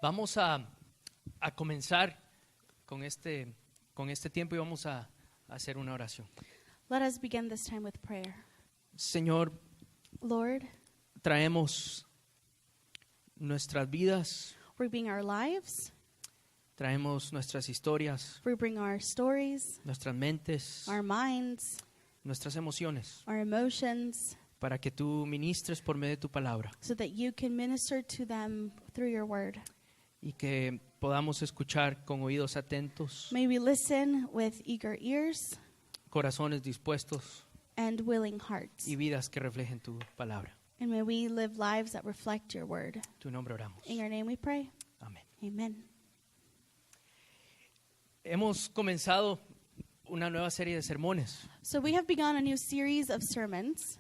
Vamos a comenzar con este tiempo y vamos a hacer una oración. Let us begin this time with prayer. Señor, Lord, traemos nuestras vidas, we bring our lives, traemos nuestras historias, we bring our stories, nuestras mentes, our minds, nuestras emociones, our emotions, para que tú ministres por medio de tu palabra so that you can minister to them through your word. y que podamos escuchar con oídos atentos, May we listen with eager ears corazones dispuestos and willing hearts. y vidas que reflejen tu palabra. And may we live lives that reflect your word. En tu nombre oramos. In your name we pray. Amén. Amen. Hemos comenzado una nueva serie de sermones So we have begun a new series of sermons,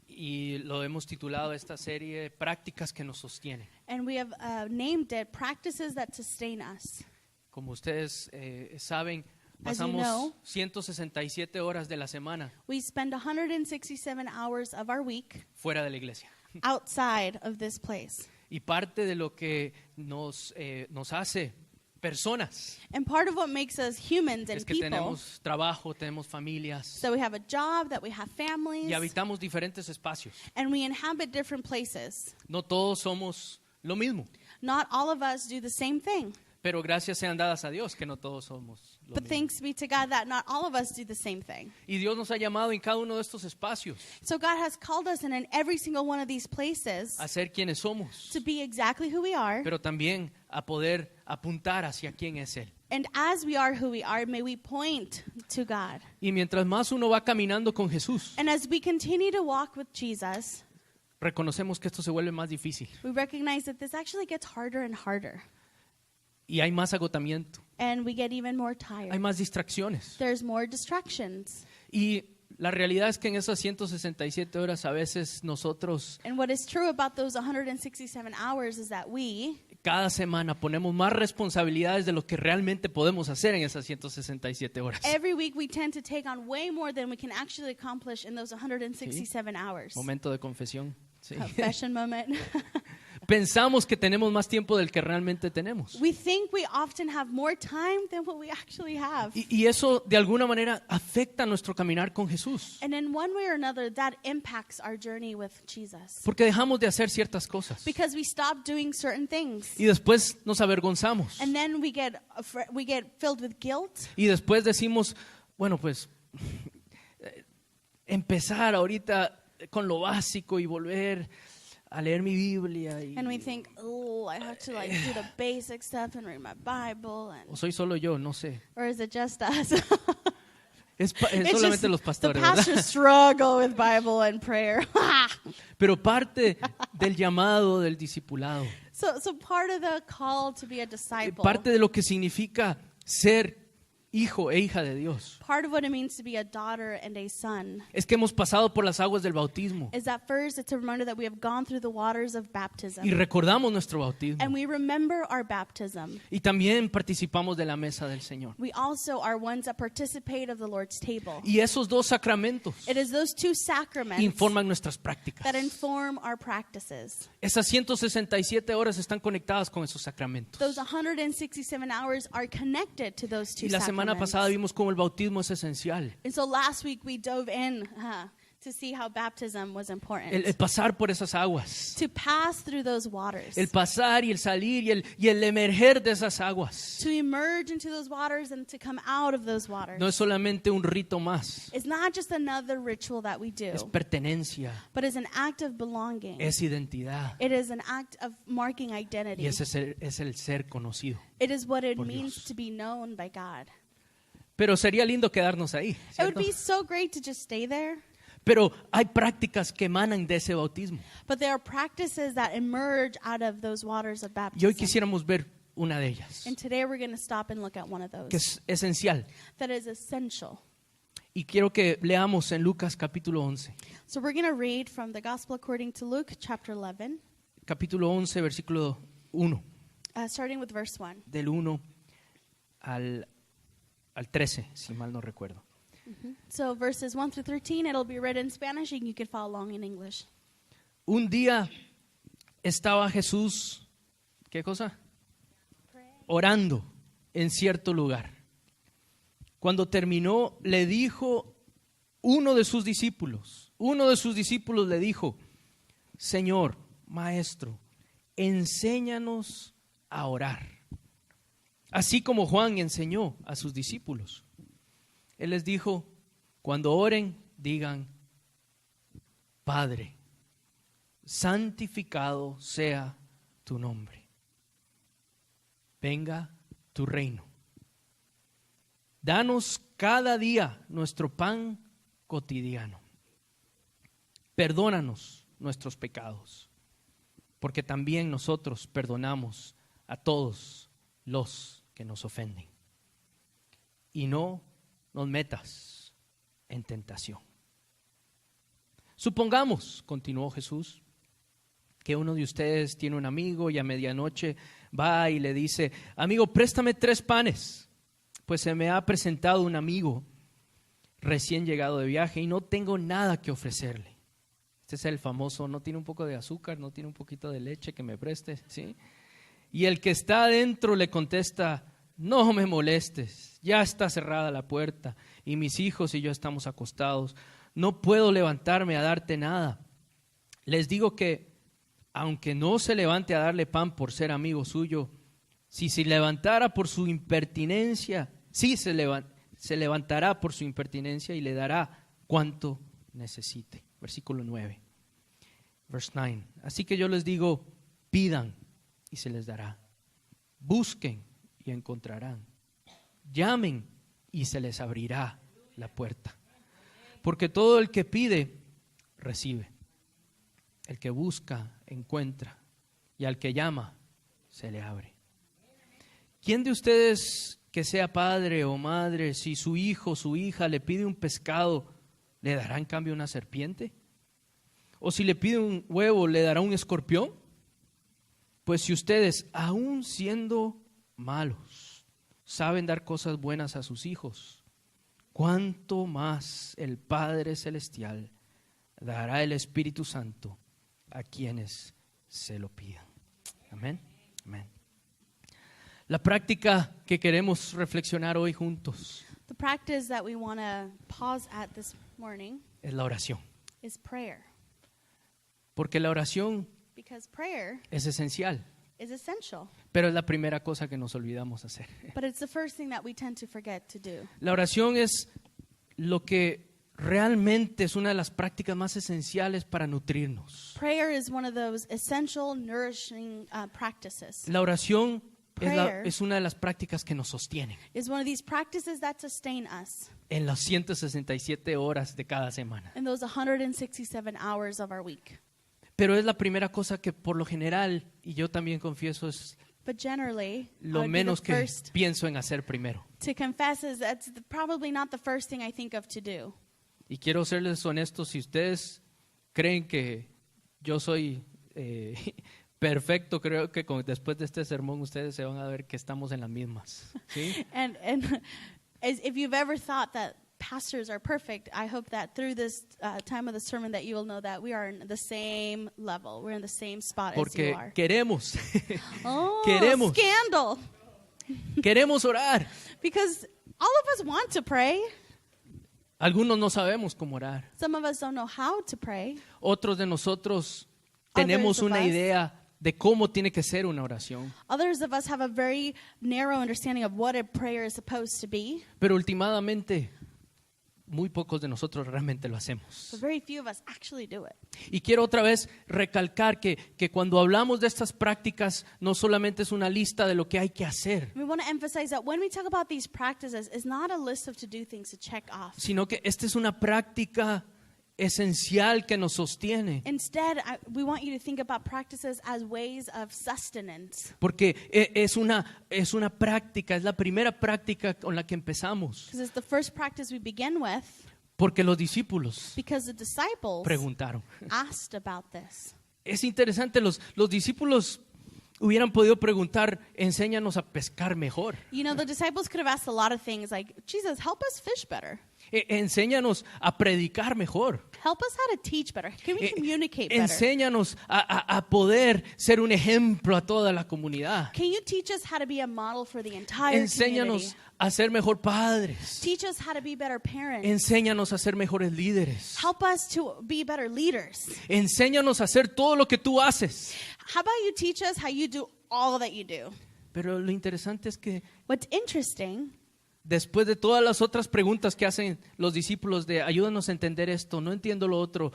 y lo hemos titulado esta serie Prácticas que nos sostienen. and we have named it Practices That Sustain Us. Como ustedes saben, As you pasamos know, 167 horas de la semana We spend 167 hours of our week fuera de la iglesia. outside of this place. Y parte de lo que nos hace personas And part of what makes us humans es and que people, tenemos trabajo, tenemos familias so we have a job, that we have families, y habitamos diferentes espacios. and we inhabit different places. No todos somos lo mismo, Not all of us do the same thing, pero gracias sean dadas a Dios que no todos somos lo but mismo. thanks be to God that not all of us do the same thing. Y Dios nos ha llamado en cada uno de estos espacios So God has called us in every single one of these places a ser quienes somos, to be exactly who we are. pero también a poder apuntar hacia quién es Él. And as we are who we are, may we point to God. Y mientras más uno va caminando con Jesús, And as we continue to walk with Jesus, reconocemos que esto se vuelve más difícil we recognize that this actually gets harder and harder. y hay más agotamiento, And we get even more hay tired. más distracciones. There's more distractions. Y la realidad es que en esas 167 horas a veces nosotros And what is true about those 167 hours is that we, cada semana ponemos más responsabilidades de lo que realmente podemos hacer en esas 167 horas. every week, we tend to take on way more than we can actually accomplish in those 167 hours. Momento de confesión. Sí. Confession moment. Pensamos que tenemos más tiempo del que realmente tenemos. We think we often have more time than what we actually have. Y eso de alguna manera afecta nuestro caminar con Jesús. And in one way or another, that impacts our journey with Jesus. Porque dejamos de hacer ciertas cosas. Because we stop doing certain things. Y después nos avergonzamos. And then we get filled with guilt. Y después decimos, bueno, pues empezar ahorita con lo básico y volver a leer mi Biblia. And we think, oh, I have to do the basic stuff and read my Bible. O soy solo yo, no sé. Or is it just us? Es It's solamente just los the pastores, pastors ¿verdad? struggle with Bible and prayer. Pero parte del llamado del discipulado, So part of the call to be a disciple, parte de lo que significa ser hijo e hija de Dios, part of what it means to be a daughter and a son, es que hemos pasado por las aguas del bautismo is that first it's a reminder that we have gone through the waters of baptism. y recordamos nuestro bautismo. And we remember our baptism. Y también participamos de la mesa del Señor. We also are ones that participate of the Lord's table. Y esos dos sacramentos It is those two sacraments informan nuestras prácticas. that inform our practices. Esas 167 horas están conectadas con esos sacramentos. Those 167 hours are connected to those two Y la semana pasada sacraments. vimos cómo el bautismo es esencial. And so last week we dove in to see how baptism was important. El pasar por esas aguas. To pass through those waters. El pasar y el salir y el emerger de esas aguas. To emerge into those waters and to come out of those waters. No es solamente un rito más. It's not just another ritual that we do, Es pertenencia. but it's an act of belonging. Es identidad. It is an act of marking Y identity. ese es el ser conocido. It is what it por means Dios. to be known by God. Pero sería lindo quedarnos ahí, It would ¿cierto? be so great to just stay there, Pero hay prácticas que emanan de ese bautismo. but there are practices that emerge out of those waters of Y baptism. hoy quisiéramos ver una de ellas, And today we're going to stop and look at one of those que es esencial. that is essential. Y quiero que leamos en Lucas capítulo 11. So we're going to read from the Gospel according to Luke, chapter 11, Capítulo 11, versículo 1. starting with verse 1. Del 1 al 13, si mal no recuerdo. So verses 1 through 13, it'll be read in Spanish and you can follow along in English. Un día estaba Jesús, ¿qué cosa? orando en cierto lugar. Cuando terminó, le dijo uno de sus discípulos le dijo: Señor, Maestro, enséñanos a orar, así como Juan enseñó a sus discípulos. Él les dijo: cuando oren, digan: Padre, santificado sea tu nombre. Venga tu reino. Danos cada día nuestro pan cotidiano. Perdónanos nuestros pecados, porque también nosotros perdonamos a todos los que nos ofenden. Y no nos metas en tentación. Supongamos, continuó Jesús, que uno de ustedes tiene un amigo y a medianoche va y le dice: amigo, préstame 3 panes, pues se me ha presentado un amigo recién llegado de viaje y no tengo nada que ofrecerle. Este es el famoso: no tiene un poco de azúcar, no tiene un poquito de leche que me preste, ¿sí? Y el que está adentro le contesta: no me molestes, ya está cerrada la puerta y mis hijos y yo estamos acostados, no puedo levantarme a darte nada. Les digo que aunque no se levante a darle pan por ser amigo suyo, si se levantara por su impertinencia, se levantará por su impertinencia y le dará cuanto necesite. Versículo 9. Verse 9. Así que yo les digo: pidan y se les dará. Busquen y encontrarán. Llamen y se les abrirá la puerta. Porque todo el que pide, recibe. El que busca, encuentra. Y al que llama, se le abre. ¿Quién de ustedes que sea padre o madre, si su hijo o su hija le pide un pescado, le dará en cambio una serpiente? ¿O si le pide un huevo, le dará un escorpión? Pues si ustedes, aun siendo malos, saben dar cosas buenas a sus hijos, ¿cuánto más el Padre Celestial dará el Espíritu Santo a quienes se lo pidan? Amén. Amén. La práctica que queremos reflexionar hoy juntos The practice that we want to pause at this morning es la oración. is prayer. Porque la oración Because prayer es esencial, is essential. pero es la primera cosa que nos olvidamos hacer. But it's the first thing that we tend to forget to do. La oración es lo que realmente es una de las prácticas más esenciales para nutrirnos. Prayer is one of those essential, nourishing practices. La oración Prayer es una de las prácticas que nos sostienen is one of these practices that sustain us en las 167 horas de cada semana. in those 167 hours of our week. Pero es la primera cosa que por lo general, y yo también confieso, es But generally, I lo would be menos the que first pienso en hacer primero. to confess is that's probably not the first thing I think of to do. Y quiero serles honestos, si ustedes creen que yo soy perfecto, creo que después de este sermón ustedes se van a ver que estamos en las mismas. ¿Sí? And as if you've ever thought that pastors are perfect, I hope that through this time of the sermon that you will know that we are in the same level. We're in the same spot as you Porque are. queremos, Oh, queremos. scandal. queremos orar. Because all of us want to pray. Algunos no sabemos cómo orar. Some of us don't know how to pray. Otros de nosotros tenemos of una us. idea de cómo tiene que ser una oración. Others of us have a very narrow understanding of what a prayer is supposed to be. Pero últimamente, muy pocos de nosotros realmente lo hacemos. But very few of us actually do it. Y quiero otra vez recalcar que cuando hablamos de estas prácticas, no solamente es una lista de lo que hay que hacer, We want to emphasize that when we talk about these practices, it's not a list of to-do things to check off. sino que esta es una práctica esencial que nos sostiene. Instead, we want you to think about practices as ways of sustenance. Porque es una práctica, es la primera práctica con la que empezamos. Because it's the first practice we begin with, Porque los discípulos because the disciples preguntaron. asked about this. Es interesante, los discípulos hubieran podido preguntar: enséñanos a pescar mejor. You know, the disciples could have asked a lot of things like, Jesus, help us fish better. Enséñanos a predicar mejor. Help us how to teach better. Can we communicate better? Enséñanos a poder ser un ejemplo a toda la comunidad. Can you teach us how to be a model for the entire Enséñanos community? a ser mejor padres. Teach us how to be better parents. Enséñanos a ser mejores líderes. Help us to be better leaders. Enséñanos a hacer todo lo que tú haces. How about you teach us how you do all that you do? Pero lo interesante es que What's interesting, después de todas las otras preguntas que hacen los discípulos de ayúdanos a entender esto, no entiendo lo otro,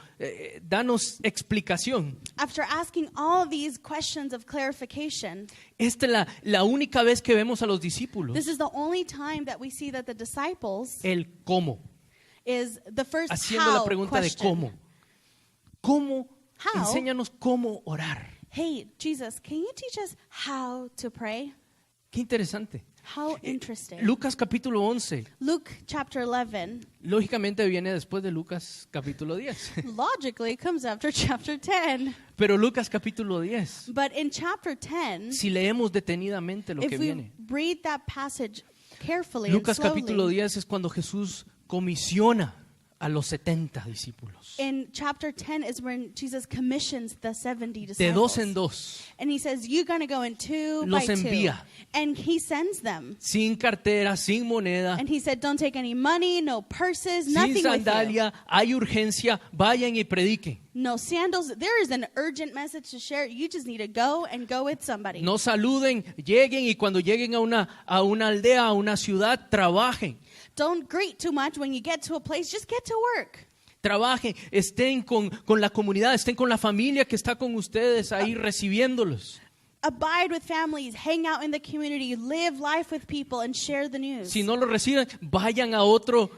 danos explicación. after asking all these questions of clarification, Esta es la única vez que vemos a los discípulos this is the only time that we see that the disciples el cómo, is the first haciendo la how pregunta de question. cómo. ¿Cómo? How? Enséñanos cómo orar. Hey, Jesus, can you teach us how to pray? Qué interesante. How interesting. Lucas capítulo 11, Luke chapter 11 lógicamente viene después de Lucas capítulo 10. logically comes after chapter 10. Pero Lucas capítulo 10, But in chapter 10, si leemos detenidamente lo que if we viene. read that passage carefully Lucas and slowly, capítulo 10 es cuando Jesús comisiona a los 70 discípulos. in chapter 10 is when Jesus commissions the 70 disciples. De dos en dos, And he says, you're going to go in two Los by envía. two. And he sends them. sin cartera, sin moneda, And he said, don't take any money, no purses, sin nothing with you. sandalia, hay urgencia, vayan y prediquen. No sandals. There is an urgent message to share. You just need to go and go with somebody. No saluden, lleguen y cuando lleguen a una aldea, a una ciudad, trabajen. Don't greet too much. When you get to a place, just get to work. Trabajen, estén con la comunidad, estén con la familia que está con ustedes ahí recibiéndolos. Abide with families, hang out in the community, live life with people, and share the news. Si no lo reciben, vayan a otro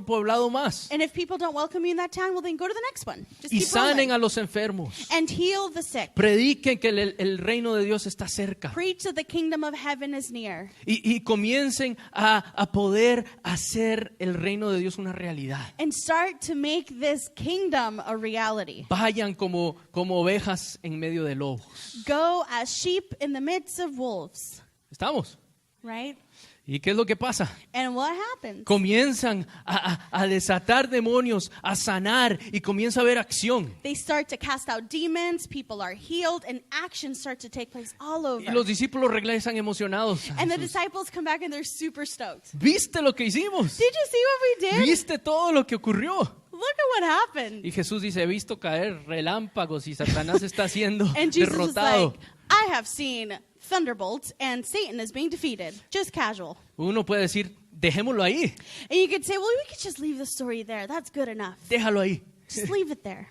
poblado más And if people don't welcome you in that town, well, then go to the next one. Just y keep sanen rolling. a los enfermos. And heal the sick. Prediquen que el reino de Dios está cerca Preach that the kingdom of heaven is near. y comiencen a poder hacer el reino de Dios una realidad. And start to make this kingdom a reality. Vayan como ovejas en medio de lobos. Go as sheep in the midst of wolves. ¿Estamos? Right? ¿Y qué es lo que pasa? And what happens? Comienzan a desatar demonios, a sanar y comienza a haber acción. They start to cast out demons, people are healed, and actions start to take place all over. Y los discípulos regresan emocionados. a And the Jesús. disciples come back and they're super stoked. ¿Viste lo que hicimos? Did you see what we did? ¿Viste todo lo que ocurrió? Look at what happened. Y Jesús dice, he visto caer relámpagos y Satanás está siendo And Jesus is derrotado. like, I have seen thunderbolts and Satan is being defeated. Just casual. Uno puede decir, dejémoslo ahí, And you could say, well, we could just leave the story there. That's good enough. déjalo ahí. Just leave it there.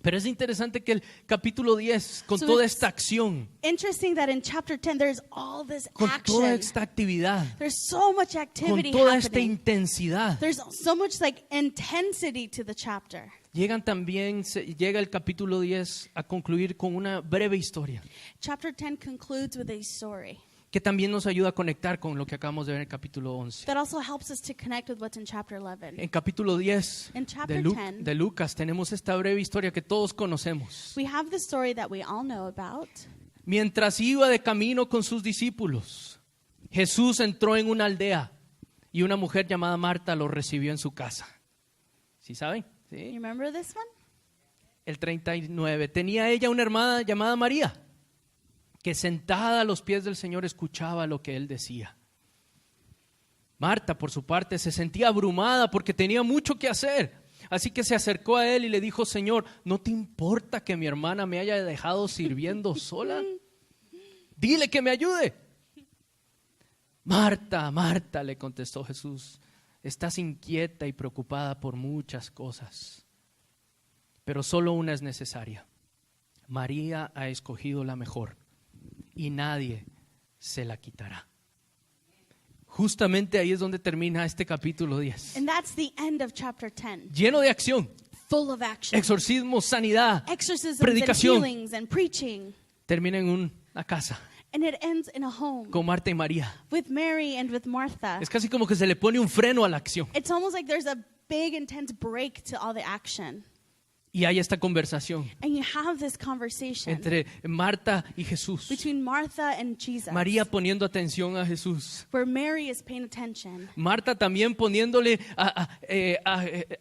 Pero es interesante que el capítulo 10, con So toda it's- esta acción, Interesting that in chapter 10, there's all this con toda action. esta actividad, There's so much con activity toda esta happening. intensidad, There's so much like intensity to the chapter. llega el capítulo 10 a concluir con una breve historia Chapter 10 concludes with a story que también nos ayuda a conectar con lo que acabamos de ver en el capítulo 11. that also helps us to connect with what's in chapter 11. En capítulo 10 In chapter de, 10, de Lucas tenemos esta breve historia que todos conocemos. We have the story that we all know about. Mientras iba de camino con sus discípulos, Jesús entró en una aldea y una mujer llamada Marta lo recibió en su casa. ¿Sí saben? You ¿Sí? remember this one? El 39. Tenía ella una hermana llamada María, que sentada a los pies del Señor escuchaba lo que él decía. Marta, por su parte, se sentía abrumada porque tenía mucho que hacer. Así que se acercó a él y le dijo, Señor, ¿no te importa que mi hermana me haya dejado sirviendo sola? Dile que me ayude. Marta, Marta, le contestó Jesús, estás inquieta y preocupada por muchas cosas, pero solo una es necesaria. María ha escogido la mejor y nadie se la quitará. Justamente ahí es donde termina este capítulo 10. And that's the end of chapter 10. Lleno de acción, Full of action. exorcismo, sanidad, Exorcisms predicación. and healings and preaching. Termina en una casa And it ends in a home con Marta y María. with Mary and with Martha. Es casi como que se le pone un freno a la acción. It's almost like there's a big intense break to all the action. Y hay esta conversación And you have this conversation entre Marta y Jesús. between Martha and Jesus, María poniendo atención a Jesús. where Mary is paying attention. Marta también poniéndole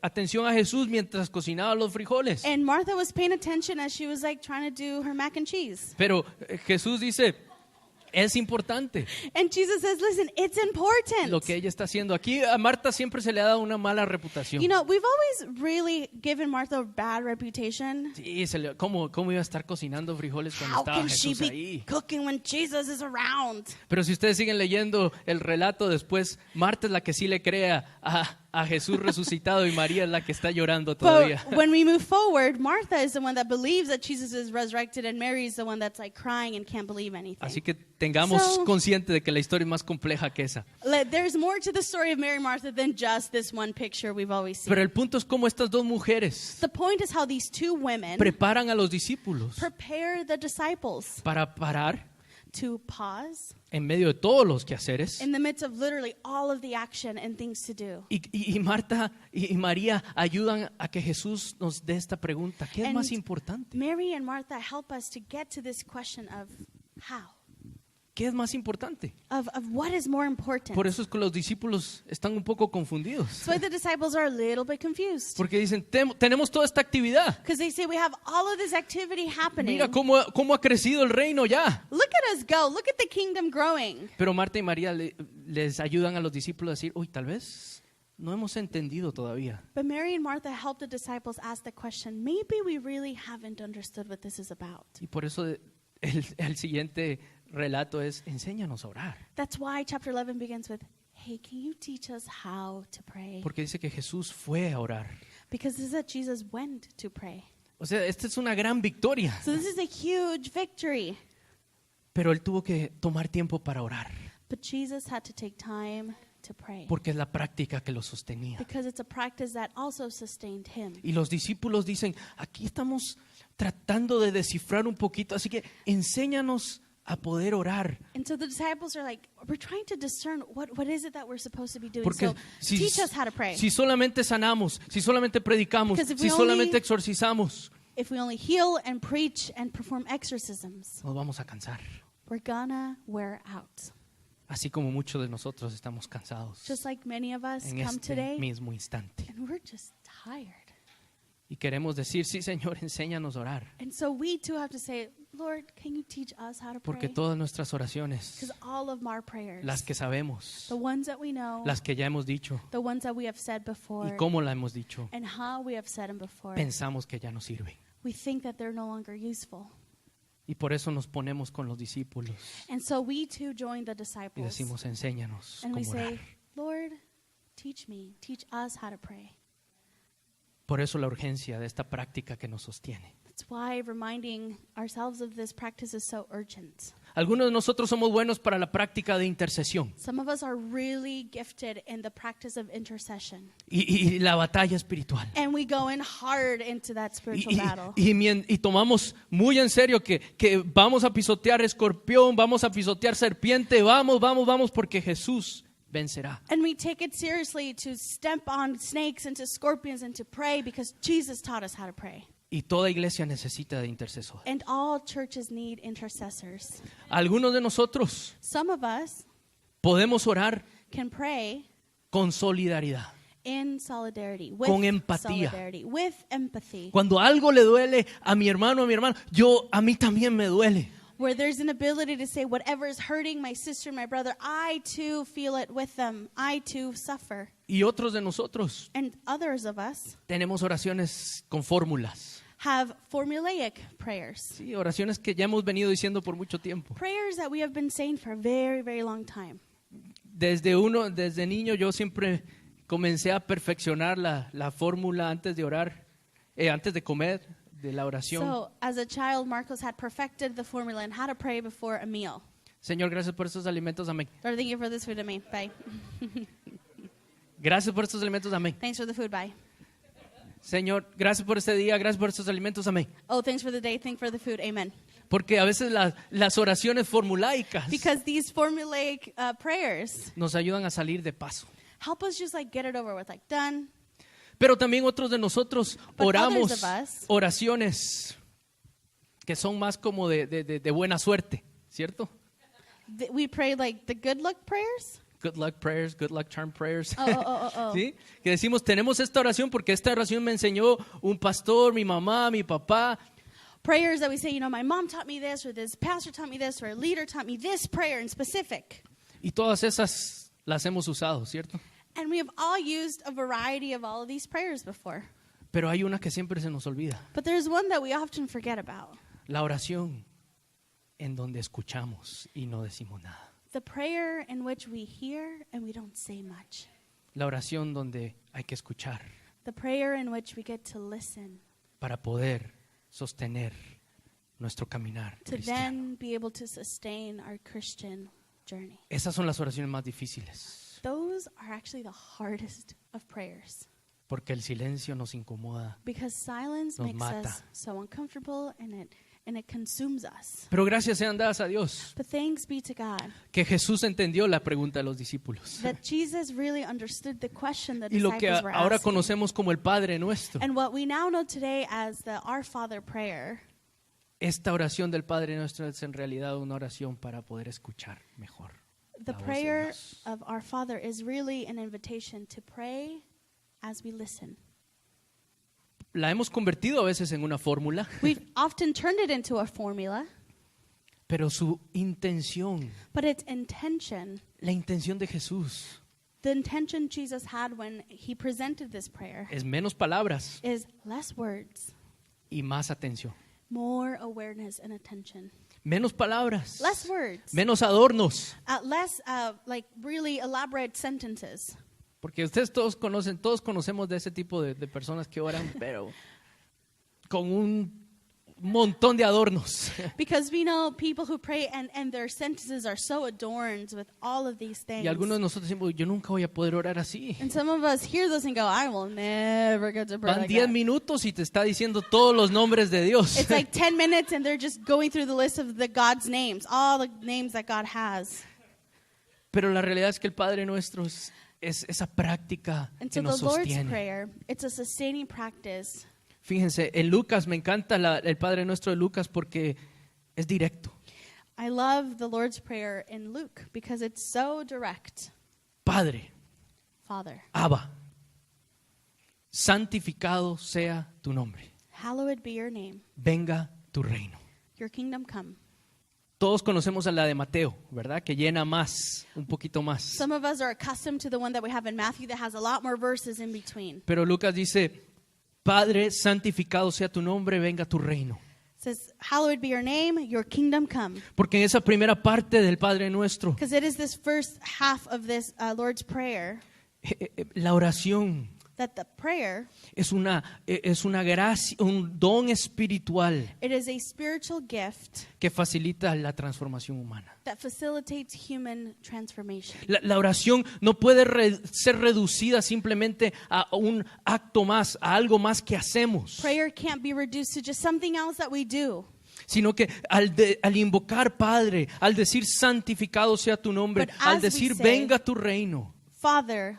atención a Jesús mientras cocinaba los frijoles. And Martha was paying attention as she was like trying to do her mac and cheese. Pero Jesús dice, es importante And Jesus says, listen, it's important. lo que ella está haciendo. Aquí a Marta siempre se le ha dado una mala reputación. You know, we've always really given Martha a bad reputation. Sí, ¿cómo iba a estar cocinando frijoles cuando How estaba can she Jesús be ahí? cooking when Jesus is around? Pero si ustedes siguen leyendo el relato después, Marta es la que sí le crea a Jesús resucitado y María es la que está llorando todavía. But when we move forward, Martha is the one that believes that Jesus is resurrected, and Mary is the one that's like crying and can't believe anything. Así que tengamos So- consciente de que la historia es más compleja que esa. There's more to the story of Mary and Martha than just this one picture we've always seen. Pero el punto es cómo estas dos mujeres The point is how these two women preparan a los discípulos prepare the disciples para parar to pause en medio de todos los quehaceres. in the midst of literally all of the action and things to do. Y Marta y María ayudan a que Jesús nos dé esta pregunta. ¿Qué es And más importante? Mary and Martha help us to get to this question of how, ¿Qué es más importante? of what is more important. Por eso es que los discípulos están un poco confundidos. That's why the disciples are a little bit confused. Porque dicen, tenemos toda esta actividad. Because they say we have all of this activity happening. Mira cómo ha crecido el reino ya. Look at us go. Look at the kingdom growing. Pero Marta y María les ayudan a los discípulos a decir, uy, tal vez no hemos entendido todavía. But Mary and Martha help the disciples ask the question, maybe we really haven't understood what this is about. Y por eso el siguiente relato es, enséñanos a orar. That's why chapter 11 begins with, hey, can you teach us how to pray? Porque dice que Jesús fue a orar. Because this is that Jesus went to pray. O sea, esta es una gran victoria. So this is a huge victory. Pero él tuvo que tomar tiempo para orar. But Jesus had to take time to pray. Porque es la práctica que lo sostenía. Because it's a practice that also sustained him. Y los discípulos dicen, aquí estamos tratando de descifrar un poquito, así que enséñanos a poder orar. And so the disciples are like, we're trying to discern what is it that we're supposed to be doing. Porque So teach us how to pray. si solamente sanamos, si solamente predicamos, Because if si we solamente only- exorcizamos, If we only heal and preach and perform exorcisms, nos vamos a cansar. we're gonna wear out. Así como muchos de nosotros estamos cansados Just like many of us en come este today, mismo instante. and we're just tired. Y queremos decir, sí, Señor, enséñanos a orar. And so we too have to say, Lord, can you teach us how to Porque pray? todas nuestras oraciones, Because all of our prayers, las que sabemos, the ones that we know, las que ya hemos dicho the ones that we have said before, y cómo la hemos dicho, and how we have said them before, pensamos que ya no sirven. we think that they're no longer useful. Y por eso nos ponemos con los discípulos And so we too join the y disciples. decimos, enséñanos And we cómo say, orar. Lord, teach me, teach us how to pray. Por eso la urgencia de esta práctica que nos sostiene. That's why reminding ourselves of this practice is so urgent. Algunos de nosotros somos buenos para la práctica de intercesión Some of us are really gifted in the practice of intercession. y la batalla espiritual. And we go in hard into that spiritual battle. Y tomamos muy en serio que vamos a pisotear escorpión, vamos a pisotear serpiente, vamos, porque Jesús vencerá. And we take it seriously to step on snakes and to scorpions and to pray because Jesus taught us how to pray. Y toda iglesia necesita de intercesor. And all churches need intercessors. Algunos de nosotros Some of us podemos orar can pray con solidaridad. in solidarity, with Con empatía. solidarity, with empathy, Cuando algo le duele a mi hermano, a mí también me duele. where there's an ability to say, whatever is hurting my sister and my brother, I too feel it with them. I too suffer. Y otros de nosotros And others of us tenemos oraciones con fórmulas. have formulaic prayers. Sí, oraciones que ya hemos venido diciendo por mucho tiempo. Prayers that we have been saying for a very, very long time. Desde niño yo siempre comencé a perfeccionar la fórmula antes de orar, antes de comer, de la oración. So, as a child, Marcos had perfected the formula and how to pray before a meal. Señor, gracias por estos alimentos, amén. Lord, thank you for this food, amén. Bye. Gracias por estos alimentos, amén. Thanks for the food, bye. Señor, gracias por este día, gracias por estos alimentos, amén. Oh, thanks for the day, thanks for the food, amen. Porque a veces las oraciones formulaicas Because these formulaic prayers nos ayudan a salir de paso. help us just like get it over with, like done. Pero también otros de nosotros But oramos others of us- oraciones que son más como de buena suerte, ¿cierto? We pray like the good luck prayers. Good luck prayers, good luck charm prayers. Oh. ¿Sí? Que decimos, tenemos esta oración porque esta oración me enseñó un pastor, mi mamá, mi papá. Prayers that we say, my mom taught me this, or this pastor taught me this, or a leader taught me this prayer in specific. Y todas esas las hemos usado, ¿cierto? And we have all used a variety of all of these prayers before. Pero hay una que siempre se nos olvida. But there's one that we often forget about. La oración en donde escuchamos y no decimos nada. The prayer in which we hear and we don't say much. La oración donde hay que escuchar The prayer in which we get to listen, para poder sostener nuestro caminar to cristiano. then be able to sustain our Christian journey. Esas son las oraciones más difíciles, Those are actually the hardest of prayers porque el silencio nos incomoda. because silence Nos makes mata. us so uncomfortable and it consumes us. Pero gracias sean dadas a Dios But thanks be to God que Jesús entendió la pregunta de los discípulos. that Jesus really understood the question the Y lo que disciples were ahora asking. conocemos como el Padre Nuestro. And what we now know today as the Our Father prayer, Esta oración del Padre Nuestro es en realidad una oración para poder escuchar mejor the la voz de prayer Dios. of our Father is really an invitation to pray as we listen. La hemos convertido a veces en una fórmula, We've often turned it into a formula, pero su intención, but its intention, la intención de Jesús the intention Jesus had when he presented this prayer, es menos palabras is less words, y más atención. more awareness and attention. Menos palabras, Less words, menos adornos, less like really elaborate sentences. porque ustedes todos conocemos de ese tipo de personas que oran, pero con un montón de adornos. Because we know people who pray and their sentences are so adorned with all of these things. Y algunos de nosotros decimos, yo nunca voy a poder orar así. And some of us hear this and go, I will never get to pray Van like 10 that. minutos y te está diciendo todos los nombres de Dios. It's like 10 minutes and they're just going through the list of the God's names, all the names that God has. Pero la realidad es que el Padre Nuestro es esa práctica And que so nos the Lord's sostiene. Prayer, it's a sustaining practice. Fíjense, en Lucas me encanta el Padre Nuestro de Lucas porque es directo. I love the Lord's Prayer in Luke because it's so direct. Padre, Father, Abba, santificado sea tu nombre. hallowed be your name. Venga tu reino. Your kingdom come. Todos conocemos a la de Mateo, ¿verdad? Que llena más, un poquito más. Some of us are accustomed to the one that we have in Matthew that has a lot more verses in between. Pero Lucas dice, Padre, santificado sea tu nombre, venga tu reino. It says, hallowed be your name, your kingdom come. Porque en esa primera parte del Padre Nuestro, Because it is this first half of this Lord's Prayer la oración that the prayer, es una gracia, un don espiritual it is a spiritual gift que facilita la transformación humana. that facilitates human transformation. La oración no puede ser reducida simplemente a un acto más, a algo más que hacemos, Prayer can't be reduced to just something else that we do. sino que al invocar Padre, al decir santificado sea tu nombre, But al as we decir say- venga tu reino, Father,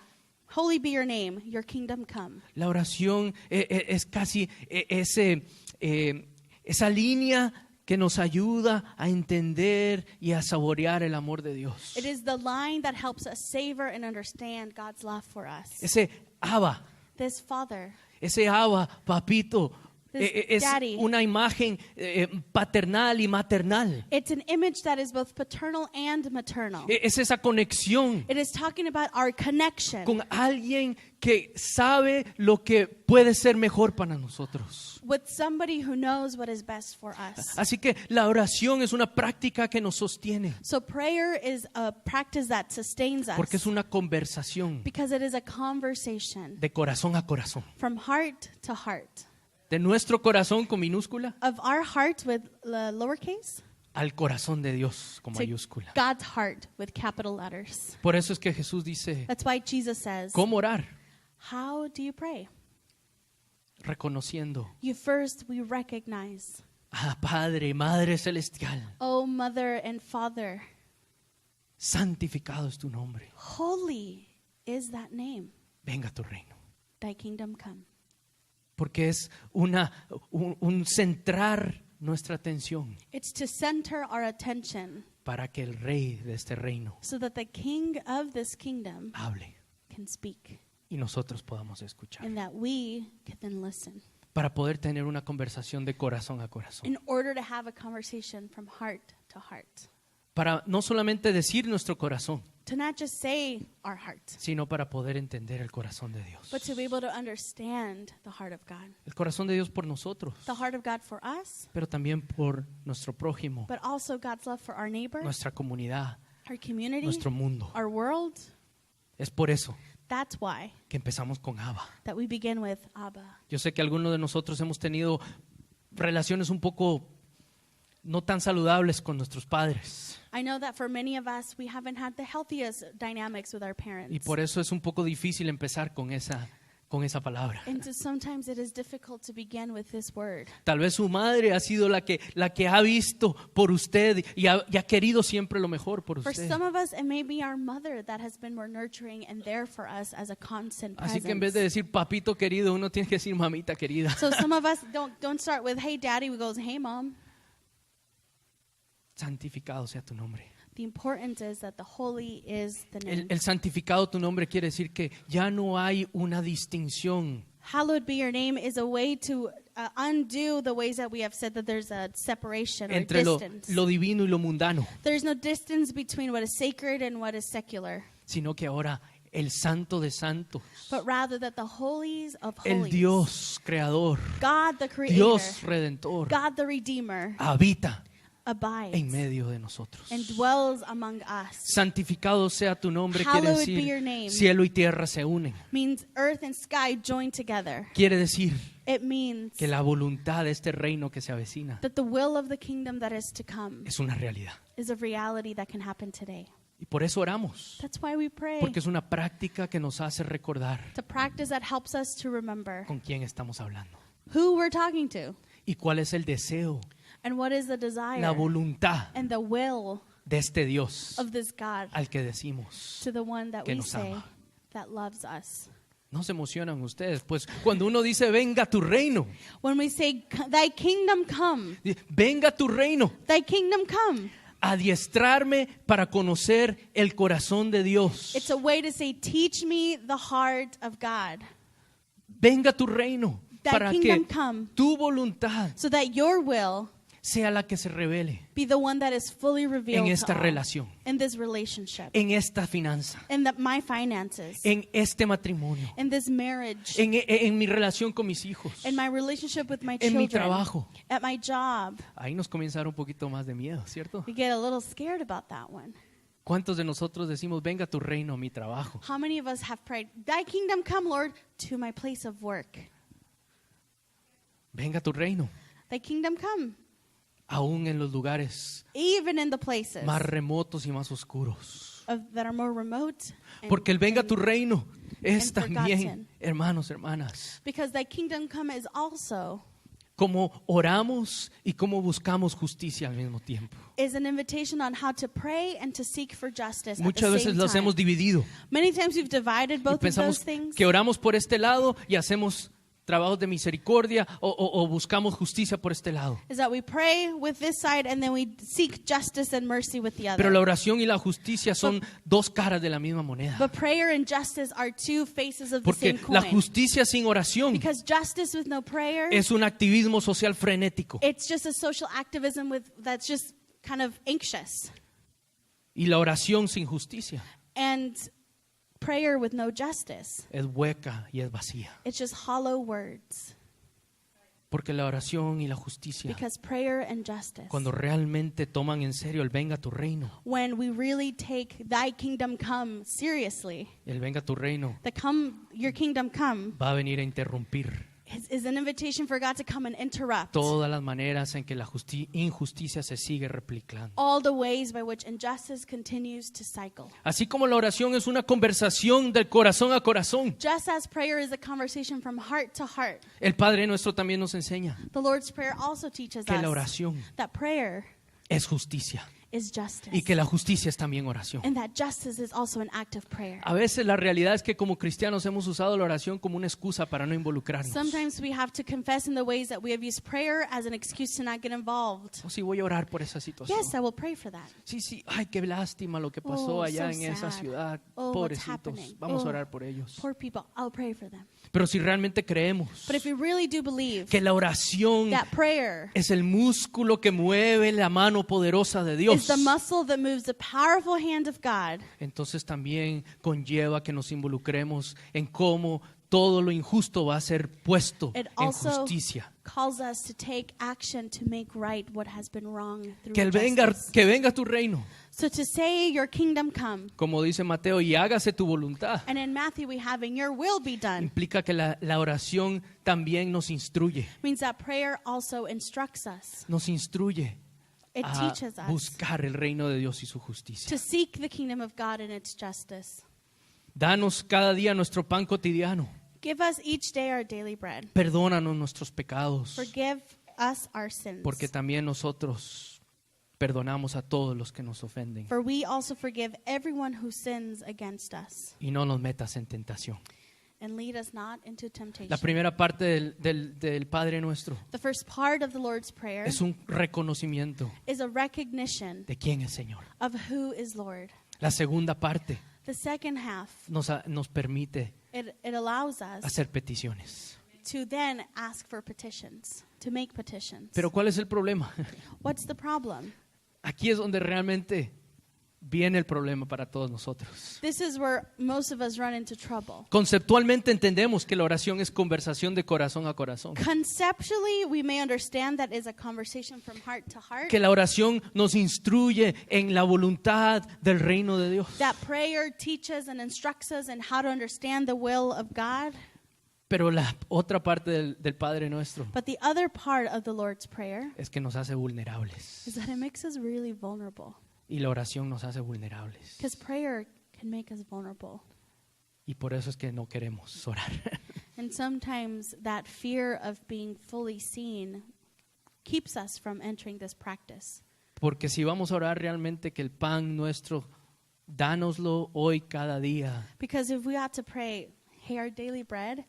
holy be your name, your kingdom come. la oración es casi esa línea que nos ayuda a entender y a saborear el amor de Dios. It is the line that helps us savor and understand God's love for us. Ese Abba, This Father, ese Abba, papito, This es daddy. una imagen paternal y maternal. it's an image that is both paternal and maternal. Es esa conexión It is talking about our connection con alguien que sabe lo que puede ser mejor para nosotros. with somebody who knows what is best for us. Así que la oración es una práctica que nos sostiene, So prayer is a practice that sustains us porque es una conversación because it is a conversation de corazón a corazón. from heart to heart. De nuestro corazón con minúscula Of our heart with lowercase al corazón de Dios con to mayúscula. God's heart with capital letters. Por eso es que Jesús dice, That's why Jesus says, ¿cómo orar? how do you pray? Reconociendo, We recognize, Padre, Madre Celestial, oh Mother and Father, santificado es tu nombre. holy is that name. Venga tu reino. Thy kingdom come. Porque es un centrar nuestra atención It's to center our attention para que el rey de este reino so that the king of this kingdom hable can speak y nosotros podamos escuchar. and that we can then listen. Para poder tener una conversación de corazón a corazón. In order to have a conversation from heart to heart. Para no solamente decir nuestro corazón, To not just say our heart, sino para poder entender el corazón de Dios. but to be able to understand the heart of God. El corazón de Dios por nosotros, The heart of God for us, pero también por nuestro prójimo, but also God's love for our neighbor, nuestra comunidad, our community, nuestro mundo. our world. Es por eso That's why que empezamos con Abba. that we begin with Abba. Yo sé que algunos de nosotros hemos tenido relaciones un poco no tan saludables con nuestros padres. I know that for many of us, we haven't had the healthiest dynamics with our Y parents. por eso es un poco difícil empezar con esa palabra. And so sometimes it is difficult to begin with this word. Tal vez su madre ha sido la que ha visto por usted y ha querido siempre lo mejor por For usted. some of us, it may be our mother that has been more nurturing and there for us as a constant Así que en vez de presence. decir papito querido, uno tiene que decir mamita querida. So some of us don't start with, hey, daddy. We go, hey, mom. Santificado sea tu nombre. The important is that the holy is the name. El santificado tu nombre quiere decir que ya no hay una distinción Hallowed be your name is a way to undo the ways that we have said that there's a separation or entre distance. lo divino y lo mundano, There's no distance between what is sacred and what is secular, sino que ahora el santo de santos, but rather that the holies of el holies, Dios creador, God the creator, Dios redentor, God the redeemer, habita abides en medio de nosotros. and dwells among us. Santificado sea tu nombre, quiere Hallowed be your decir name. cielo y tierra se unen. Means earth and sky join together. Quiere decir It means que la voluntad de este reino que se avecina that the will of the kingdom that is to come es una realidad. is a reality that can happen today. Y por eso oramos, That's why we pray. porque es una práctica que nos hace recordar It's a practice that helps us to remember con quién estamos hablando who we're talking to y cuál es el deseo, and what is the desire la voluntad and the will de este Dios of this God al que decimos. to the one that que we nos say ama. that loves us. ¿No se emocionan ustedes? Pues cuando uno dice venga tu reino, When we say, thy kingdom come, venga tu reino, thy kingdom come, adiestrarme para conocer el corazón de Dios. it's a way to say, teach me the heart of God. Venga tu reino Thy para que kingdom come, tu voluntad so that your will sea la que se revele be the one that is fully revealed en esta to all relación, in this relationship, en esta finanza, in my finances, en este matrimonio, in this marriage, en mi relación con mis hijos, in my relationship with my en mi children, trabajo. at my job. Ahí nos comienza a dar un poquito más de miedo, ¿cierto? We get a little scared about that one. ¿Cuántos de nosotros decimos venga tu reino a mi trabajo? How many of us have prayed, thy kingdom come, Lord, to my place of work? Venga tu reino, Thy kingdom come, aún en los lugares even in the places más remotos y más oscuros. that are more remote. and- Porque el venga tu reino es and también, forgotten. hermanos, hermanas, Because thy kingdom come is also como oramos y como buscamos justicia al mismo tiempo. is an invitation on how to pray and to seek for justice Muchas at the veces same los time. hemos dividido Many times we've divided y both of pensamos those things. que oramos por este lado y hacemos trabajos de misericordia o buscamos justicia por este lado. Is that we pray with this side and then we seek justice and mercy with the other. Pero la oración y la justicia son dos caras de la misma moneda. But prayer and justice are two faces of the Porque same la coin. justicia sin oración Because justice with no prayer, es un activismo social frenético. it's just a social activism that's just kind of anxious. Y la oración sin justicia And prayer with no justice, es hueca y es vacía. it's just hollow words. Porque la oración y la justicia, Because prayer and justice, cuando realmente toman en serio el venga tu reino, when we really take thy kingdom come seriously, el venga tu reino your kingdom come va a venir a interrumpir is an invitation for God to come and interrupt todas las maneras en que la injusticia se sigue replicando. all the ways by which injustice continues to cycle. Así como la oración es una conversación del corazón a corazón, Just as prayer is a conversation from heart to heart, el Padre Nuestro también nos enseña the Lord's Prayer also teaches que la us oración that prayer es justicia. is justice. y que la justicia es también oración. And that justice is also an act of prayer. A veces la realidad es que como cristianos hemos usado la oración como una excusa para no involucrarnos. Sometimes we have to confess in the ways that we have used prayer as an excuse to not get involved. Oh, sí, voy a orar por esa situación. Yes, I will pray for that. Sí, sí, ay, qué lástima lo que pasó Oh, allá so en esa sad. ciudad. Oh, what's Pobrecitos, happening? vamos a Oh. orar por ellos. Poor people, I'll pray for them. Pero si realmente creemos But if we really do believe que la oración that prayer es el músculo que mueve la mano poderosa de Dios, is the muscle that moves the powerful hand of God, entonces también conlleva que nos involucremos en cómo todo lo injusto va a ser puesto it en also justicia. calls us to take action to make right what has been wrong through Que justice. venga tu reino, So to say your kingdom come, como dice Mateo, y hágase tu voluntad, and in Matthew we have and your will be done, implica que la oración también nos instruye, means that prayer also instructs us. nos instruye It a teaches us buscar el reino de Dios y su justicia. to seek the kingdom of God and its justice. Danos cada día nuestro pan cotidiano. Give us each day our daily bread. Perdónanos nuestros pecados, Forgive us our sins. porque también nosotros perdonamos a todos los que nos ofenden. For we also forgive everyone who sins against us. Y no nos metas en tentación. And lead us not into temptation. La primera parte del Padre Nuestro The first part of the Lord's Prayer es un reconocimiento is a recognition de quién es Señor. of who is Lord. La segunda parte The second half, nos permite it allows us hacer peticiones. to then ask for petitions, to make petitions. Pero ¿cuál es el problema? What's the problem? Aquí es donde realmente viene el problema para todos nosotros. This is where most of us run into trouble. Conceptualmente entendemos que la oración es conversación de corazón a corazón. Conceptually, we may understand that is a conversation from heart to heart. Que la oración nos instruye en la voluntad del reino de Dios. That prayer teaches and instructs us in how to understand the will of God. Pero la otra parte del Padre Nuestro But the other part of the Lord's Prayer es que nos hace vulnerables. is that it makes us really vulnerable. Y la oración nos hace vulnerables. Because prayer can make us vulnerable. Y por eso es que no queremos orar. And sometimes that fear of being fully seen keeps us from entering this practice. Porque si vamos a orar realmente que el pan nuestro, dánoslo hoy cada día. Because if we ought to pray, hey, our daily bread,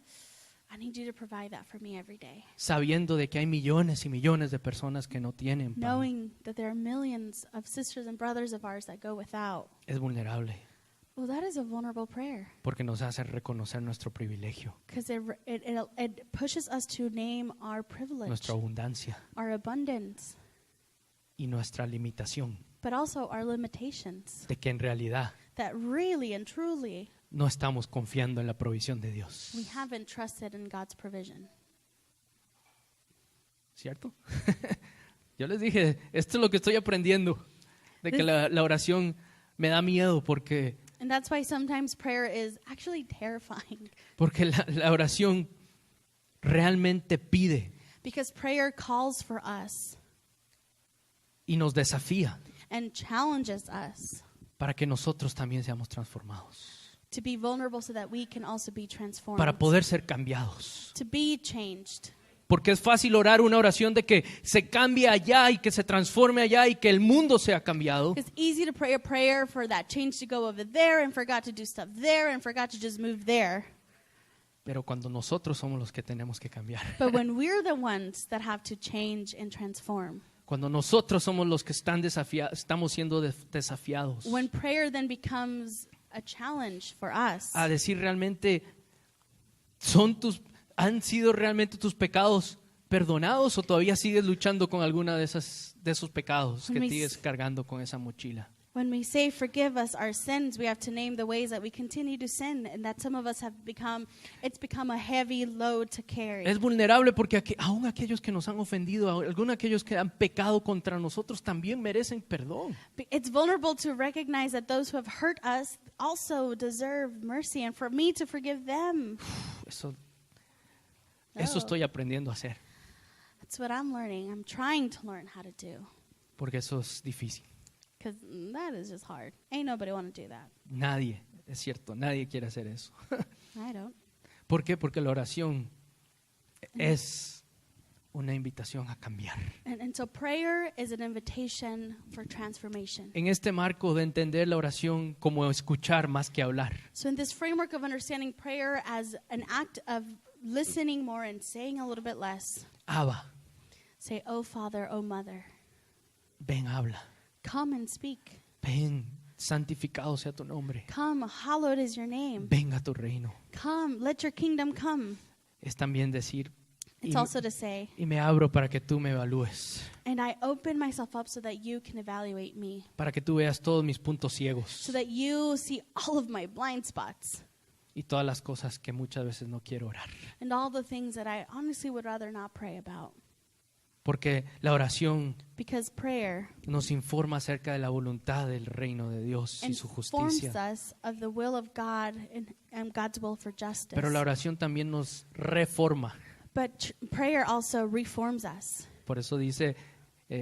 I need you to provide that for me every day. Sabiendo de que hay millones y millones de personas que no tienen pan. Knowing that there are millions of sisters and brothers of ours that go without. Es vulnerable. Well, that is a vulnerable prayer. Porque nos hace reconocer nuestro privilegio, Because it pushes us to name our privilege, nuestra abundancia our abundance, y nuestra limitación. but also our limitations. De que en realidad That really and truly no estamos confiando en la provisión de Dios. we haven't trusted in God's provision. ¿Cierto? Yo les dije, esto es lo que estoy aprendiendo, de que la oración me da miedo porque And that's why sometimes prayer is actually terrifying. la oración realmente pide Because prayer calls for us y nos desafía and challenges us para que nosotros también seamos transformados, to be vulnerable so that we can also be transformed, para poder ser cambiados. to be changed. Porque es fácil orar una oración de que se cambie allá y que se transforme allá y que el mundo sea cambiado. It's easy to pray a prayer for that change to go over there and for God to do stuff there and for God to just move there. Pero cuando nosotros somos los que tenemos que cambiar, But when we're the ones that have to change and transform, cuando nosotros somos los que estamos siendo desafiados when prayer then becomes a challenge for us, a decir realmente, ¿han sido realmente tus pecados perdonados o todavía sigues luchando con alguna de esos pecados que sigues cargando con esa mochila? when we say forgive us our sins, we have to name the ways that we continue to sin and that some of us have become a heavy load to carry. Es vulnerable porque aún aquellos que nos han ofendido, algunos de aquellos que han pecado contra nosotros también merecen perdón. It's vulnerable to recognize that those who have hurt us also deserve mercy and for me to forgive them. Eso Oh. estoy aprendiendo a hacer, That's what I'm learning. I'm trying to learn how to do porque eso es difícil. because that is just hard. Ain't nobody want to do that. Nadie, es cierto, nadie quiere hacer eso. I don't. ¿Por qué? Porque la oración es una invitación a cambiar. And so prayer is an invitation for transformation. En este marco de entender la oración como escuchar más que hablar, So in this framework of understanding prayer as an act of listening more and saying a little bit less, Abba, say, "Oh Father, oh Mother, ven, habla. come and speak. Ven, santificado sea tu nombre. Come, hallowed is your name. Venga tu reino. Come, let your kingdom come." Es también decir, It's also to say, y me abro para que tú me evalúes, and I open myself up so that you can evaluate me, para que tú veas todos mis puntos so ciegos that you see all of my blind spots y todas las cosas que muchas veces no quiero orar. and all the things that I honestly would rather not pray about. Porque la oración Because prayer nos informa acerca de la voluntad del reino de Dios y su informs justicia. us of the will of God and God's will for justice. Pero la oración también nos reforma. But prayer also reforms us. Por eso dice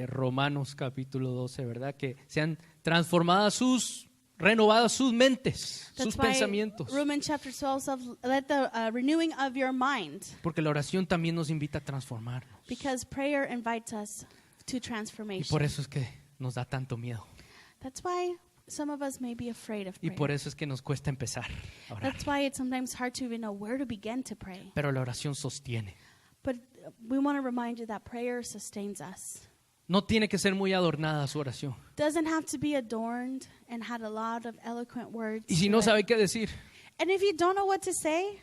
Romanos capítulo 12, ¿verdad? Que sean transformadas renovadas sus mentes, sus That's why pensamientos. Romans chapter 12 says, let the renewing of your mind, Porque la oración también nos invita a transformarnos. because prayer invites us to Y transformation. por eso es que nos da tanto miedo. That's why some of us may be afraid of Y prayer. por eso es que nos cuesta empezar a orar. That's why it's sometimes hard to even know where to begin to pray. Pero la oración sostiene. But we want to remind you that prayer sustains us. No tiene que ser muy adornada su oración. Doesn't have to be adorned and had a lot of eloquent words. Y si to no it. sabe qué decir, And if you don't know what to say,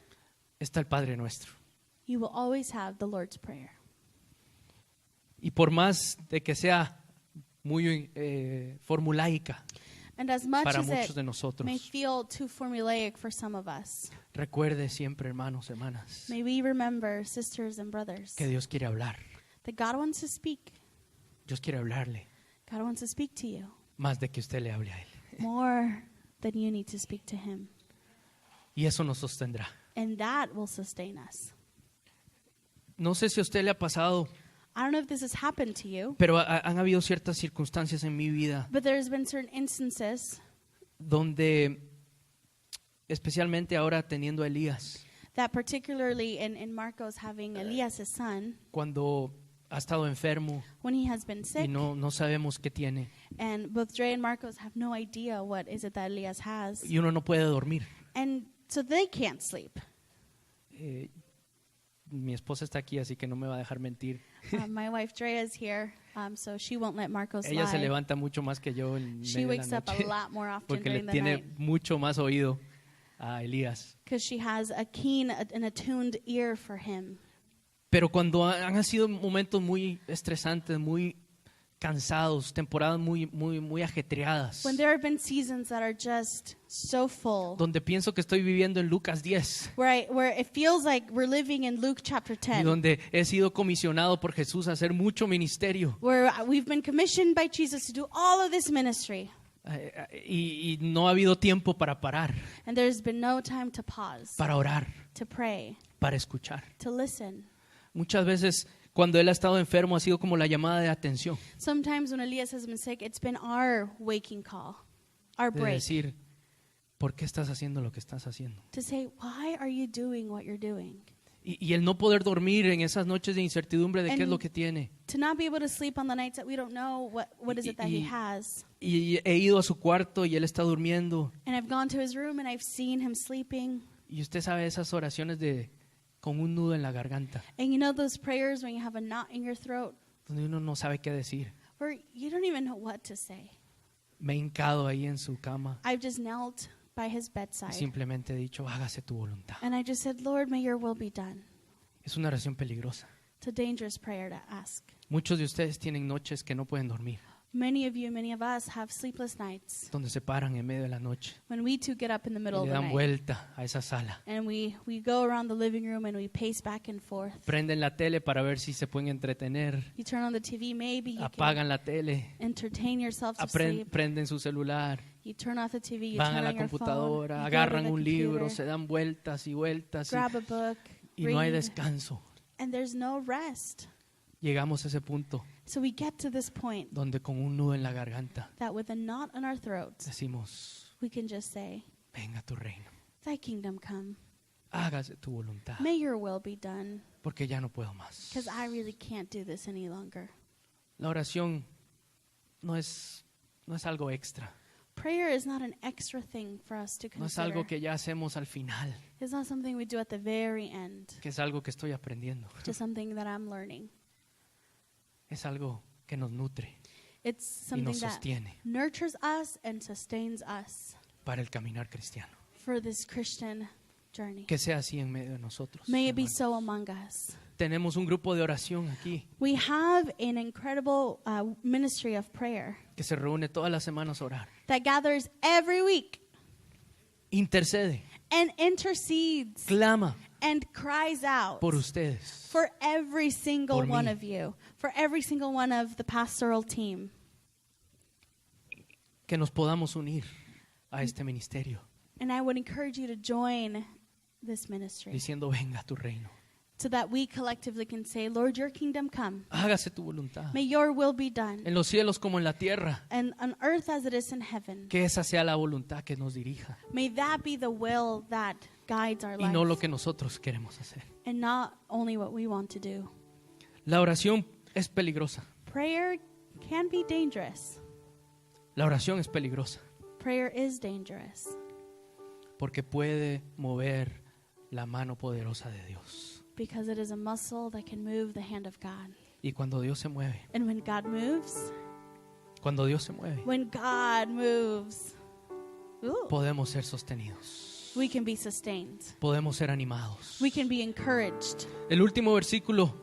está el Padre Nuestro. you will always have the Lord's Prayer. Y por más de que sea muy formulaica And as much para as muchos it de nosotros, may feel too formulaic for some of us, recuerde siempre, hermanos, hermanas, may we remember, sisters and brothers, que Dios quiere hablar. that God wants to speak. Dios quiere hablarle God wants to speak to you más de que usted le hable a Él. more than you need to speak to Him. Y eso nos sostendrá. And that will sustain us. No sé si a usted le ha pasado, I don't know if this has happened to you, pero han habido ciertas circunstancias en mi vida but there's been certain instances donde, especialmente ahora teniendo a Elías, that particularly in Marcos having Elias, his son, cuando ha estado enfermo when he has been y sick, no sabemos qué tiene, and both Dre and Marcos have no idea what is it that Elias has, y uno no puede dormir. and so they can't sleep. Mi esposa está aquí, así que no me va a dejar mentir. My wife Drea is here, so she won't let Marcos Ella se lie. levanta mucho más que yo en She medio de wakes la up a noche lot more often porque le during the tiene night mucho más oído a Elías. because she has a keen and attuned ear for him. Pero cuando han sido momentos muy estresantes, muy cansados, temporadas muy ajetreadas, When there have been seasons that are just so full, donde pienso que estoy viviendo en Lucas 10 where it feels like we're living in Luke chapter y 10, donde he sido comisionado por Jesús a hacer mucho ministerio where we've been commissioned by Jesus to do all of this ministry, y no ha habido tiempo para parar, and there's been no time to pause, para orar, to pray, para escuchar. to listen. Muchas veces cuando él ha estado enfermo ha sido como la llamada de atención, Sometimes when Elias has been sick, it's been our waking call, our de break, decir, ¿por qué estás haciendo lo que estás haciendo? to say, why are you doing what you're doing? Y el no poder dormir en esas noches de incertidumbre de qué es And lo que tiene. To not be able to sleep on the nights that we don't know what is it that he Y- has. Y he ido a su cuarto y él está durmiendo. And I've gone to his room and I've seen him sleeping. Y usted sabe esas oraciones con un nudo en la garganta, And you know those prayers when you have a knot in your throat donde uno no sabe qué decir. where you don't even know what to say. Me he hincado ahí en su cama I've just knelt by his y bedside simplemente he dicho, hágase tu voluntad. and I just said, Lord, may your will be done. Es una oración peligrosa. It's a dangerous prayer to ask. Muchos de ustedes tienen noches que no pueden dormir, Many of you, many of us have sleepless nights donde se paran en medio de la noche when we too get up in the y middle of le the dan night vuelta a esa sala. and we go around the living room and we pace back and forth. Prenden la tele para ver si se pueden entretener, You turn on the TV, maybe you can apagan la tele, entertain yourself to sleep. prenden su celular, You turn off the TV, you van turn a la on your phone, computadora, you go to agarran the un libro, computer, se dan vueltas y vueltas grab a book, y no hay read, descanso. and there's no rest. Llegamos a ese punto So we get to this point donde con un nudo en la garganta that with a knot in our throats, decimos, we can just say, venga tu reino, Thy kingdom come. hágase tu voluntad. May your will be done. porque ya no puedo más. because I really can't do this any longer. La oración no es algo extra, Prayer is not an extra thing for us to no es consider. algo que ya hacemos al final, It's not something we do at the very end. que es algo que estoy aprendiendo. Just something that I'm learning. Es algo que nos nutre It's y something nos that sostiene nurtures us and sustains us para el caminar cristiano. for this Christian journey. Que sea así en medio de nosotros. May it be hermanos. so among us. Tenemos un grupo de oración aquí We have an incredible ministry of prayer que se reúne todas las semanas a orar. that gathers every week Intercede, and intercedes clama and cries out por ustedes. for every single Por mí. one of you, for every single one of the pastoral team. Que nos podamos unir a este ministerio And I would encourage you to join this ministry diciendo venga tu reino. so that we collectively can say, Lord, your kingdom come. Hágase tu voluntad. May your will be done. En los cielos como en la tierra. And on earth as it is in heaven. Que esa sea la voluntad que nos dirija May that be the will that guides our y no lo life. que nosotros queremos hacer. And not only what we want to do. La oración es peligrosa. Prayer can be dangerous. La oración es peligrosa Prayer is dangerous porque puede mover la mano poderosa de Dios. because it is a muscle that can move the hand of God. Y cuando Dios se mueve, And when God moves, when God moves, ooh, podemos ser sostenidos. we can be sustained. Podemos ser animados. We can be encouraged. El último versículo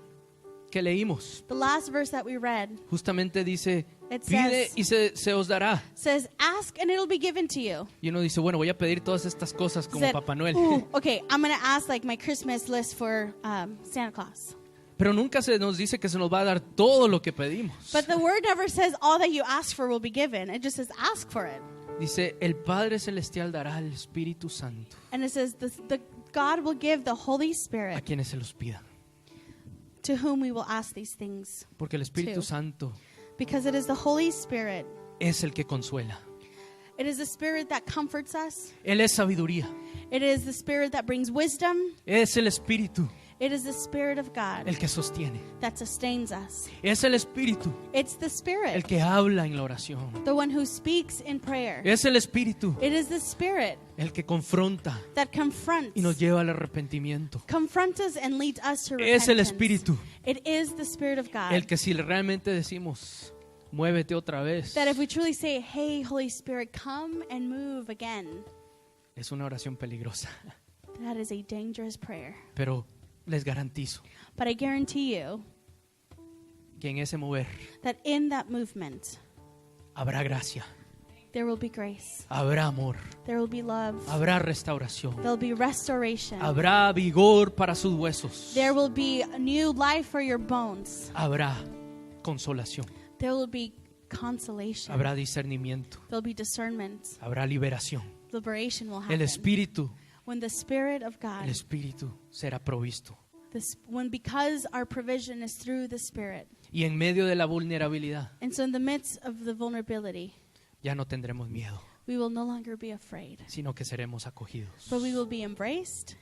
que leímos The last verse that we read justamente dice, It pide says- y se os dará. says, ask and it'll be given to you. Y uno dice, bueno, voy a pedir todas estas cosas como Said, Papá Noel. "Ooh, okay, I'm going to ask like my Christmas list for Santa Claus. Pero nunca se nos dice que se nos va a dar todo lo que pedimos. But the word never says all that you ask for will be given. It just says ask for it. Dice, el Padre Celestial dará el Espíritu Santo And it says the God will give the Holy a Spirit quienes se los pidan. to whom we will ask these things. Porque el Espíritu Two. Santo Because it is the Holy Spirit. es el que consuela. It is the Spirit that comforts us. Él es sabiduría. It is the Spirit that brings wisdom. Es el Espíritu It is the Spirit of God el que sostiene. that sustains us. Es el Espíritu It's the el Spirit, que habla en la oración. the one who speaks in prayer. Es el Espíritu It is the Spirit el que confronta that confronts y nos lleva al arrepentimiento. us and leads us to Es el repentance. Espíritu It is the Spirit of God. el que si realmente decimos, muévete otra vez, That if we truly say, hey, Holy Spirit, come and move again, es una oración peligrosa. that is a dangerous prayer. Pero les garantizo But I guarantee you que en ese mover that in that movement, habrá gracia, there will be grace, habrá amor, there will be love, habrá restauración, there will be restoration, habrá vigor para sus huesos, there will be a new life for your bones, habrá consolación, there will be consolation, habrá discernimiento, there will be discernment, habrá liberación. liberation will happen. El Espíritu, When the Spirit of God, el Espíritu será provisto. because our provision is through the Spirit. Y en medio de la vulnerabilidad And so in the midst of the vulnerability, ya no tendremos miedo, we will no longer be afraid, sino que seremos acogidos. but we will be embraced.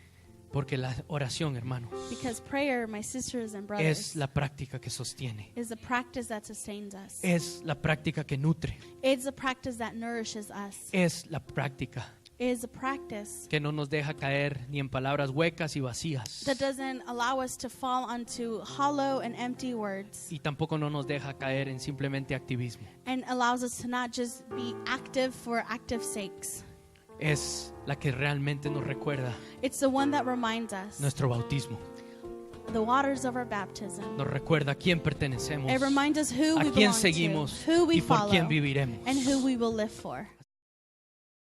Porque la oración, hermanos, Because prayer, my sisters and es brothers, la práctica que sostiene, is a practice that sustains us. es la práctica que nutre, It's a practice that nourishes us. es la práctica It is a practice que no nos deja caer ni en palabras huecas y vacías, that doesn't allow us to fall onto hollow and empty words, y tampoco no nos deja caer en simplemente activismo. and allows us to not just be active for active sakes. Es la que realmente nos recuerda It's the one that reminds us nuestro bautismo, the waters of our baptism. nos recuerda a quién pertenecemos, It reminds us who a we quién belong seguimos to, who we y por follow, quién viviremos. and who we will live for.